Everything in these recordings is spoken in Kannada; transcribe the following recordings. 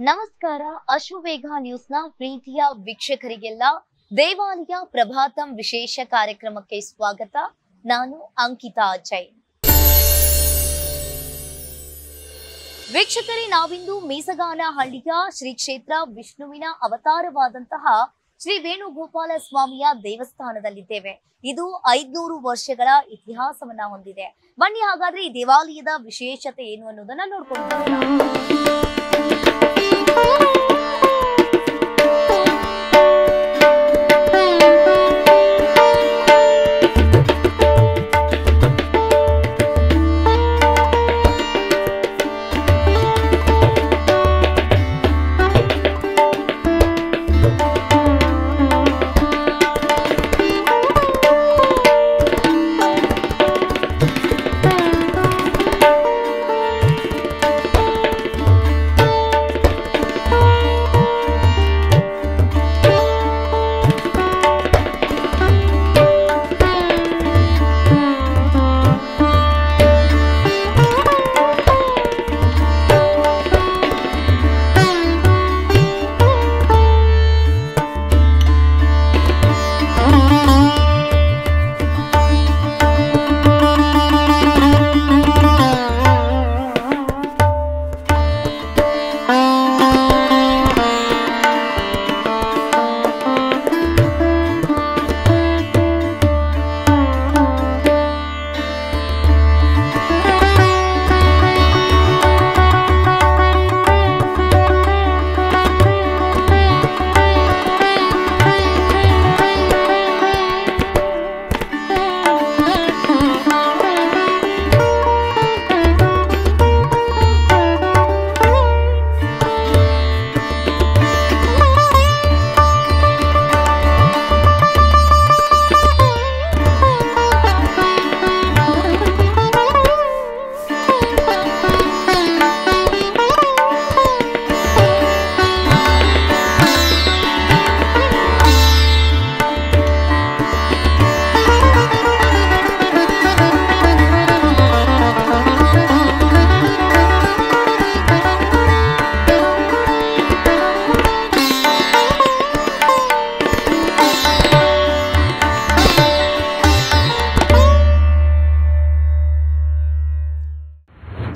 ನಮಸ್ಕಾರ. ಅಶ್ವವೇಗ ನ್ಯೂಸ್ನ ಪ್ರೀತಿಯ ವೀಕ್ಷಕರಿಗೆಲ್ಲ ದೇವಾಲಯ ಪ್ರಭಾತಂ ವಿಶೇಷ ಕಾರ್ಯಕ್ರಮಕ್ಕೆ ಸ್ವಾಗತ. ನಾನು ಅಂಕಿತಾ ಜೈನ್. ವೀಕ್ಷಕರೇ, ನಾವಿಂದು ಮೀಸಗಾನಹಳ್ಳಿಯ ಶ್ರೀ ಕ್ಷೇತ್ರ ವಿಷ್ಣುವಿನ ಅವತಾರವಾದಂತಹ ಶ್ರೀ ವೇಣುಗೋಪಾಲ ಸ್ವಾಮಿಯ ದೇವಸ್ಥಾನದಲ್ಲಿದ್ದೇವೆ. ಇದು 500 ವರ್ಷಗಳ ಇತಿಹಾಸವನ್ನ ಹೊಂದಿದೆ. ಬನ್ನಿ ಹಾಗಾದ್ರೆ ಈ ದೇವಾಲಯದ ವಿಶೇಷತೆ ಏನು ಅನ್ನೋದನ್ನ ನೋಡ್ಕೊಂಡು ಬರೋಣ.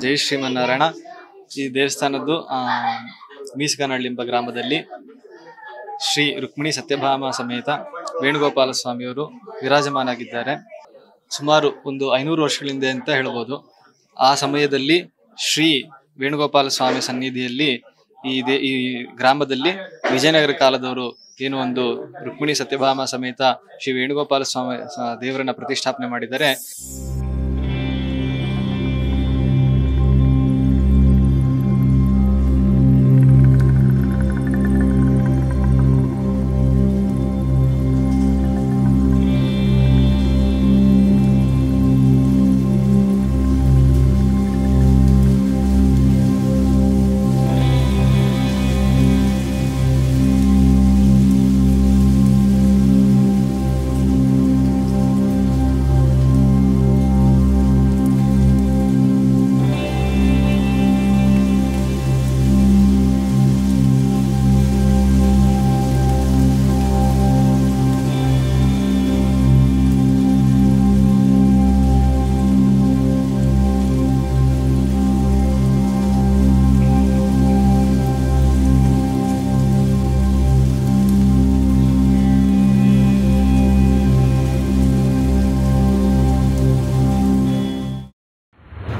ಜೈ ಶ್ರೀಮನ್ನಾರಾಯಣ. ಈ ದೇವಸ್ಥಾನದ್ದು ಮೀಸಗಾನಹಳ್ಳಿ ಎಂಬ ಗ್ರಾಮದಲ್ಲಿ ಶ್ರೀ ರುಕ್ಮಿಣಿ ಸತ್ಯಭಾಮ ಸಮೇತ ವೇಣುಗೋಪಾಲ ಸ್ವಾಮಿಯವರು ವಿರಾಜಮಾನಾಗಿದ್ದಾರೆ. ಸುಮಾರು ಒಂದು 500 ವರ್ಷಗಳಿಂದ ಅಂತ ಹೇಳ್ಬೋದು. ಆ ಸಮಯದಲ್ಲಿ ಶ್ರೀ ವೇಣುಗೋಪಾಲ ಸ್ವಾಮಿ ಸನ್ನಿಧಿಯಲ್ಲಿ ಈ ಗ್ರಾಮದಲ್ಲಿ ವಿಜಯನಗರ ಕಾಲದವರು ಏನು ಒಂದು ರುಕ್ಮಿಣಿ ಸತ್ಯಭಾಮ ಸಮೇತ ಶ್ರೀ ವೇಣುಗೋಪಾಲ ಸ್ವಾಮಿ ದೇವರನ್ನ ಪ್ರತಿಷ್ಠಾಪನೆ ಮಾಡಿದ್ದಾರೆ.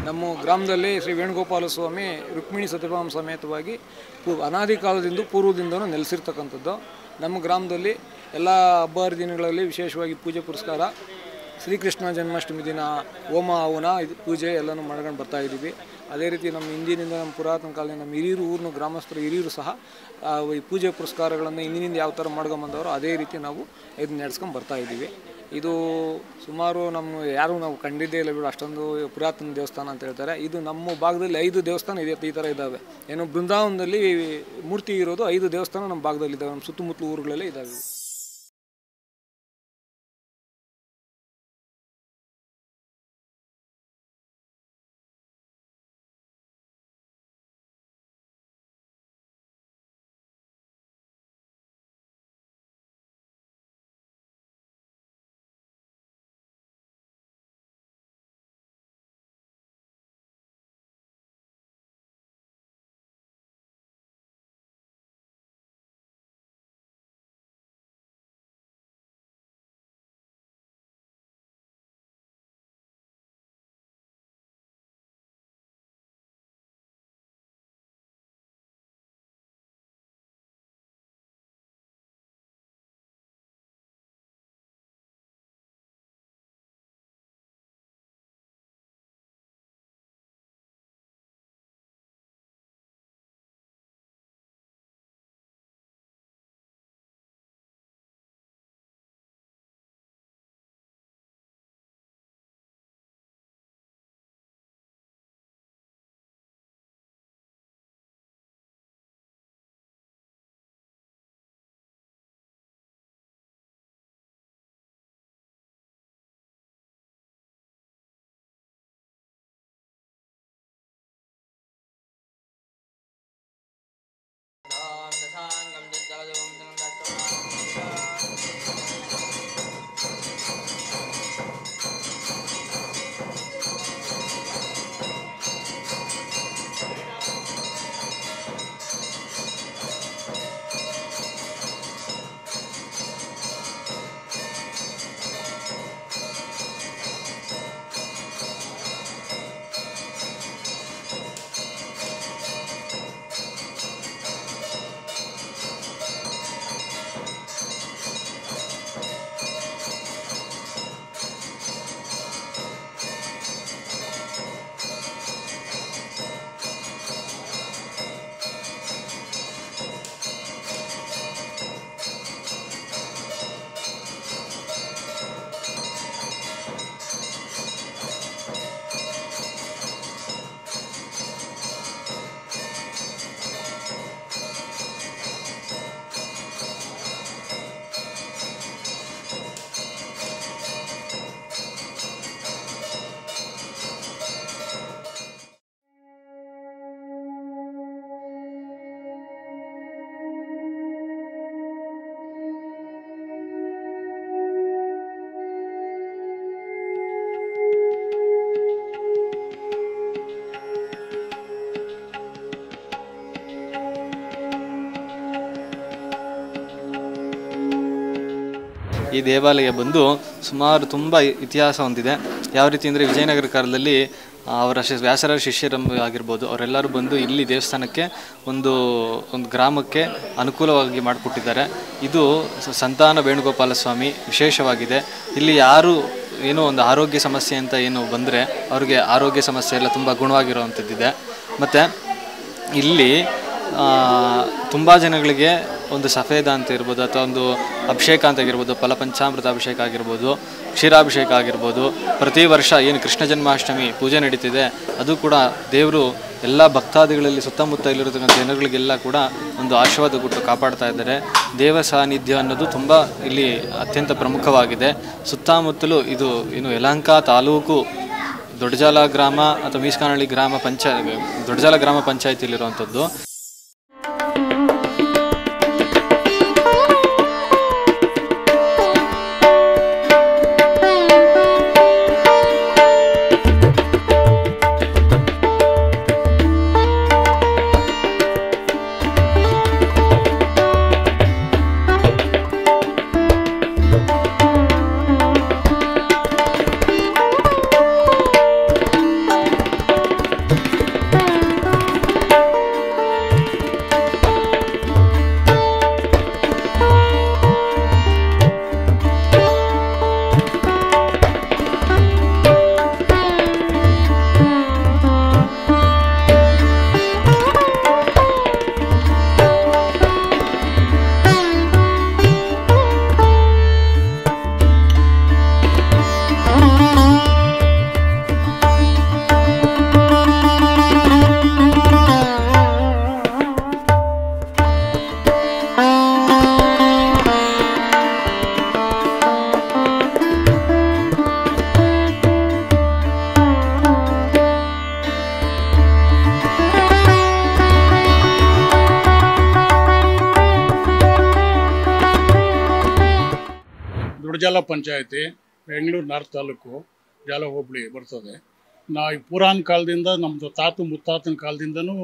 ನಮ್ಮ ಗ್ರಾಮದಲ್ಲಿ ಶ್ರೀ ವೇಣುಗೋಪಾಲ ಸ್ವಾಮಿ ರುಕ್ಮಿಣಿ ಸತ್ಯಭಾಮ ಸಮೇತವಾಗಿ ಅನಾದಿ ಕಾಲದಿಂದ ಪೂರ್ವದಿಂದನೂ ನೆಲೆಸಿರ್ತಕ್ಕಂಥದ್ದು. ನಮ್ಮ ಗ್ರಾಮದಲ್ಲಿ ಎಲ್ಲ ಹಬ್ಬ ಹರಿದಿನಗಳಲ್ಲಿ ವಿಶೇಷವಾಗಿ ಪೂಜೆ ಪುರಸ್ಕಾರ, ಶ್ರೀಕೃಷ್ಣ ಜನ್ಮಾಷ್ಟಮಿ ದಿನ ಹೋಮ ಹವನ ಪೂಜೆ ಎಲ್ಲನೂ ಮಾಡ್ಕೊಂಡು ಬರ್ತಾಯಿದ್ದೀವಿ. ಅದೇ ರೀತಿ ನಮ್ಮ ಹಿಂದಿನಿಂದ ನಮ್ಮ ಪುರಾತನ ಕಾಲದಿಂದ ನಮ್ಮ ಹಿರಿಯರು ಊರಿನ ಗ್ರಾಮಸ್ಥರು ಹಿರಿಯರು ಸಹ ಈ ಪೂಜೆ ಪುರಸ್ಕಾರಗಳನ್ನು ಹಿಂದಿನಿಂದ ಯಾವ ಥರ ಮಾಡ್ಕೊಂಬಂದವರು ಅದೇ ರೀತಿ ನಾವು ಇದನ್ನ ನಡೆಸ್ಕೊಂಡು ಬರ್ತಾಯಿದ್ದೀವಿ. ಇದು ಸುಮಾರು ನಾವು ಕಂಡಿದ್ದೇ ಇಲ್ಲ ಬಿಡು, ಅಷ್ಟೊಂದು ಪುರಾತನ ದೇವಸ್ಥಾನ ಅಂತ ಹೇಳ್ತಾರೆ. ಇದು ನಮ್ಮ ಭಾಗದಲ್ಲಿ 5 ದೇವಸ್ಥಾನ ಇದೆ, ಈ ಥರ ಇದ್ದಾವೆ. ಏನು ಬೃಂದಾವನದಲ್ಲಿ ಮೂರ್ತಿ ಇರೋದು 5 ದೇವಸ್ಥಾನ ನಮ್ಮ ಭಾಗದಲ್ಲಿ ಇದ್ದಾವೆ, ನಮ್ಮ ಸುತ್ತಮುತ್ತಲ ಊರುಗಳಲ್ಲೇ ಇದ್ದಾವೆ. ಈ ದೇವಾಲಯ ಬಂದು ಸುಮಾರು ತುಂಬ ಇತಿಹಾಸ ಹೊಂದಿದೆ. ಯಾವ ರೀತಿ ಅಂದರೆ ವಿಜಯನಗರ ಕಾಲದಲ್ಲಿ ಅವರ ವ್ಯಾಸರ ಶಿಷ್ಯರು ಆಗಿರ್ಬೋದು, ಅವರೆಲ್ಲರೂ ಬಂದು ಇಲ್ಲಿ ದೇವಸ್ಥಾನಕ್ಕೆ ಒಂದು ಗ್ರಾಮಕ್ಕೆ ಅನುಕೂಲವಾಗಿ ಮಾಡಿಕೊಟ್ಟಿದ್ದಾರೆ. ಇದು ಸಂತಾನ ವೇಣುಗೋಪಾಲ ಸ್ವಾಮಿ ವಿಶೇಷವಾಗಿದೆ. ಇಲ್ಲಿ ಯಾರು ಏನೋ ಒಂದು ಆರೋಗ್ಯ ಸಮಸ್ಯೆ ಅಂತ ಏನು ಬಂದರೆ ಅವ್ರಿಗೆ ಆರೋಗ್ಯ ಸಮಸ್ಯೆ ಎಲ್ಲ ತುಂಬ ಗುಣವಾಗಿರುವಂಥದ್ದಿದೆ. ಮತ್ತು ಇಲ್ಲಿ ತುಂಬ ಜನಗಳಿಗೆ ಒಂದು ಸಫೇದ ಅಂತ ಇರ್ಬೋದು, ಅಥವಾ ಒಂದು ಅಭಿಷೇಕ ಅಂತ ಆಗಿರ್ಬೋದು, ಫಲಪಂಚಾಮೃತ ಅಭಿಷೇಕ ಆಗಿರ್ಬೋದು, ಕ್ಷೀರಾಭಿಷೇಕ ಆಗಿರ್ಬೋದು, ಪ್ರತಿ ವರ್ಷ ಏನು ಕೃಷ್ಣ ಜನ್ಮಾಷ್ಟಮಿ ಪೂಜೆ ನಡೀತಿದೆ ಅದು ಕೂಡ ದೇವರು ಎಲ್ಲ ಭಕ್ತಾದಿಗಳಲ್ಲಿ ಸುತ್ತಮುತ್ತ ಇಲ್ಲಿರತಕ್ಕಂಥ ಜನಗಳಿಗೆಲ್ಲ ಕೂಡ ಒಂದು ಆಶೀರ್ವಾದ ಕೊಟ್ಟು ಕಾಪಾಡ್ತಾ ಇದ್ದಾರೆ. ದೇವ ಸಾನ್ನಿಧ್ಯ ಅನ್ನೋದು ತುಂಬ ಇಲ್ಲಿ ಅತ್ಯಂತ ಪ್ರಮುಖವಾಗಿದೆ. ಸುತ್ತಮುತ್ತಲೂ ಇದು ಏನು ಯಲಹಂಕ ತಾಲೂಕು ದೊಡ್ಡಜಾಲ ಗ್ರಾಮ ಅಥವಾ ಮೀಸ್ಕಾನಹಳ್ಳಿ ದೊಡ್ಡಜಾಲ ಗ್ರಾಮ ಪಂಚಾಯತಿಲಿರುವಂಥದ್ದು. ದೊಡ್ಡಜಾಲ ಪಂಚಾಯತಿ, ಬೆಂಗಳೂರು ನಾರ್ತ್ ತಾಲೂಕು, ಜಾಲ ಹೋಬಳಿ ಬರ್ತದೆ. ಈ ಪುರಾಣ ಕಾಲದಿಂದ ನಮ್ಮದು ಮುತ್ತಾತನ ಕಾಲದಿಂದನೂ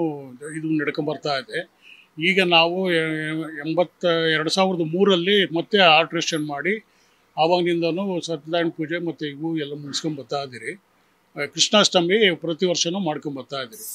ಇದು ನಡ್ಕೊಂಬರ್ತಾ ಇದೆ. ಈಗ ನಾವು 2003 ಮತ್ತೆ ಆಲ್ಟ್ರೇಷನ್ ಮಾಡಿ ಆವಾಗಿನಿಂದನೂ ಸತ್ಯನಾರಾಯಣ ಪೂಜೆ ಮತ್ತು ಇವು ಎಲ್ಲ ಮುಗಿಸ್ಕೊಂಬರ್ತಾ ಇದ್ದೀರಿ. ಕೃಷ್ಣಾಷ್ಟಮಿ ಪ್ರತಿ ವರ್ಷವೂ ಮಾಡ್ಕೊಂಬರ್ತಾ ಇದ್ದೀರಿ.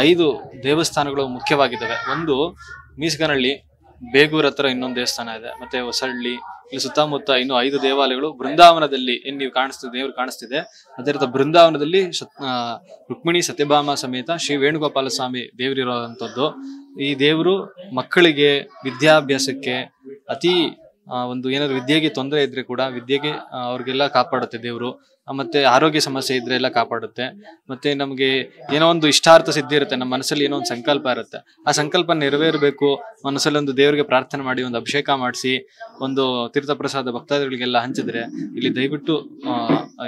ಐದು ದೇವಸ್ಥಾನಗಳು ಮುಖ್ಯವಾಗಿದ್ದಾವೆ. ಒಂದು ಮೀಸ್ಗನಹಳ್ಳಿ, ಬೇಗೂರ್ ಹತ್ರ ಇನ್ನೊಂದು ದೇವಸ್ಥಾನ ಇದೆ, ಮತ್ತೆ ಹೊಸಹಳ್ಳಿ, ಇಲ್ಲಿ ಸುತ್ತಮುತ್ತ ಇನ್ನು 5 ದೇವಾಲಯಗಳು. ಬೃಂದಾವನದಲ್ಲಿ ಏನ್ ನೀವು ದೇವ್ರು ಕಾಣಿಸ್ತಿದೆ, ಅದೇ ರೀತಿ ಬೃಂದಾವನದಲ್ಲಿ ರುಕ್ಮಿಣಿ ಸತ್ಯಭಾಮ ಸಮೇತ ಶ್ರೀ ವೇಣುಗೋಪಾಲ ಸ್ವಾಮಿ ದೇವರಿರುವಂಥದ್ದು. ಈ ದೇವರು ಮಕ್ಕಳಿಗೆ ವಿದ್ಯಾಭ್ಯಾಸಕ್ಕೆ ಅತಿ ಒಂದು ಏನಾದ್ರು ವಿದ್ಯೆಗೆ ತೊಂದರೆ ಇದ್ರೆ ಕೂಡ ವಿದ್ಯೆಗೆ ಅವ್ರಿಗೆಲ್ಲ ಕಾಪಾಡುತ್ತೆ ದೇವರು. ಮತ್ತೆ ಆರೋಗ್ಯ ಸಮಸ್ಯೆ ಇದ್ರೆ ಎಲ್ಲ ಕಾಪಾಡುತ್ತೆ. ಮತ್ತೆ ನಮಗೆ ಏನೋ ಒಂದು ಇಷ್ಟಾರ್ಥ ಸಿದ್ಧಿ ಇರುತ್ತೆ, ನಮ್ಮ ಮನಸ್ಸಲ್ಲಿ ಏನೋ ಒಂದು ಸಂಕಲ್ಪ ಇರುತ್ತೆ, ಆ ಸಂಕಲ್ಪ ನೆರವೇರಬೇಕು. ಮನಸ್ಸಲ್ಲಿ ಒಂದು ದೇವರಿಗೆ ಪ್ರಾರ್ಥನೆ ಮಾಡಿ ಒಂದು ಅಭಿಷೇಕ ಮಾಡಿಸಿ ಒಂದು ತೀರ್ಥ ಪ್ರಸಾದ ಭಕ್ತಾದಿಗಳಿಗೆಲ್ಲ ಹಂಚಿದ್ರೆ, ಇಲ್ಲಿ ದಯವಿಟ್ಟು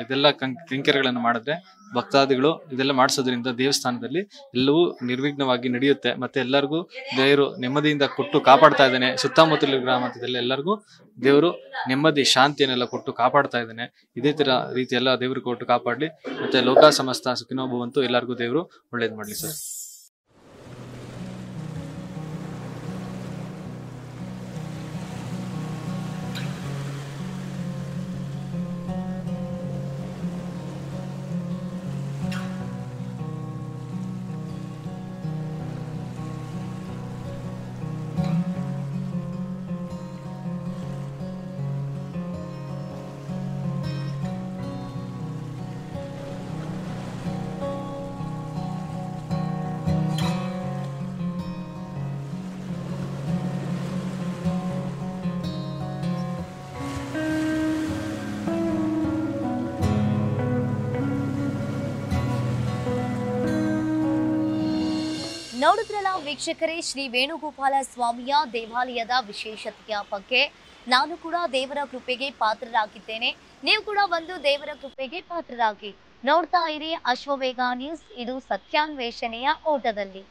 ಇದೆಲ್ಲ ಕೈಂಕರ್ಯಗಳನ್ನು ಮಾಡಿದ್ರೆ ಭಕ್ತಾದಿಗಳು ಇದೆಲ್ಲ ಮಾಡಿಸೋದ್ರಿಂದ ದೇವಸ್ಥಾನದಲ್ಲಿ ಎಲ್ಲವೂ ನಿರ್ವಿಘ್ನವಾಗಿ ನಡೆಯುತ್ತೆ. ಮತ್ತೆ ಎಲ್ಲರಿಗೂ ದೇವರು ನೆಮ್ಮದಿಯಿಂದ ಕೊಟ್ಟು ಕಾಪಾಡ್ತಾ ಇದ್ದಾನೆ. ಸುತ್ತಮುತ್ತಲ ಗ್ರಾಮದಲ್ಲಿ ಎಲ್ಲರಿಗೂ ದೇವರು ನೆಮ್ಮದಿ ಶಾಂತಿಯನ್ನೆಲ್ಲ ಕೊಟ್ಟು ಕಾಪಾಡ್ತಾ ಇದ್ದಾನೆ. ಇದೇ ತರ ರೀತಿ ಎಲ್ಲ ದೇವರು ಕೊಟ್ಟು ಕಾಪಾಡ್ಲಿ. ಮತ್ತೆ ಲೋಕ ಸಮಸ್ತ ಸುಖಿನೋ ಭವಂತು. ಎಲ್ಲರಿಗೂ ದೇವರು ಒಳ್ಳೇದ್ ಮಾಡ್ಲಿ ಸರ್. ನೋಡಿದ್ರಲ್ಲ ವೀಕ್ಷಕರೇ, ಶ್ರೀ ವೇಣುಗೋಪಾಲ ಸ್ವಾಮಿಯ ದೇವಾಲಯದ ವಿಶೇಷತೆಯ ಬಗ್ಗೆ. ನಾನು ಕೂಡ ದೇವರ ಕೃಪೆಗೆ ಪಾತ್ರರಾಗಿದ್ದೇನೆ. ನೀವು ಕೂಡ ಒಂದು ದೇವರ ಕೃಪೆಗೆ ಪಾತ್ರರಾಗಿ. ನೋಡ್ತಾ ಇರಿ ಅಶ್ವವೇಗ ನ್ಯೂಸ್. ಇದು ಸತ್ಯಾನ್ವೇಷಣೆಯ ಓಟದಲ್ಲಿ.